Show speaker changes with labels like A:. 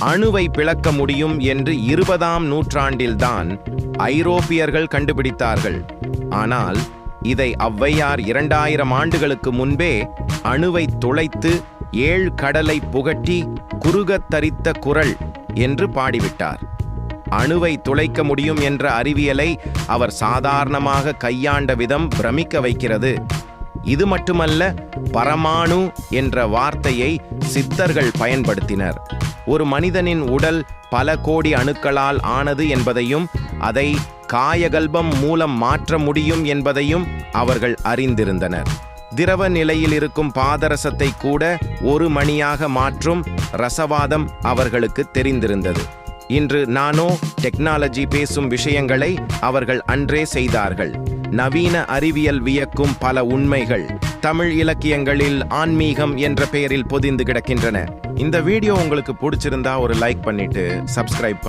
A: அணுவை பிளக்க முடியும் என்று 20ஆம் நூற்றாண்டில்தான் ஐரோப்பியர்கள் கண்டுபிடித்தார்கள். ஆனால் இதை ஔவையார் 2000 ஆண்டுகளுக்கு முன்பே அணுவை துளைத்து 7 கடலை புகட்டி குறுகத் தரித்த குரல் என்று பாடிவிட்டார். அணுவை துளைக்க முடியும் என்ற அறிவியலை அவர் சாதாரணமாக கையாண்ட விதம் பிரமிக்க வைக்கிறது. இது மட்டுமல்ல, பரமாணு என்ற வார்த்தையை சித்தர்கள் பயன்படுத்தினர். ஒரு மனிதனின் உடல் பல கோடி அணுக்களால் ஆனது என்பதையும் அதை காயகல்பம் மூலம் மாற்ற முடியும் என்பதையும் அவர்கள் அறிந்திருந்தனர். திரவ நிலையில் இருக்கும் பாதரசத்தை கூட ஒரு மணியாக மாற்றும் ரசவாதம் அவர்களுக்கு தெரிந்திருந்தது. இன்று நானோ டெக்னாலஜி பேசும் விஷயங்களை அவர்கள் அன்றே செய்தார்கள். நவீன அறிவியல் வியக்கும் பல உண்மைகள் தமிழ் இலக்கியங்களில் ஆன்மீகம் என்ற பெயரில் பொதிந்து கிடக்கின்றன. இந்த வீடியோ உங்களுக்கு பிடிச்சிருந்தா ஒரு லைக் பண்ணிட்டு சப்ஸ்கிரைப்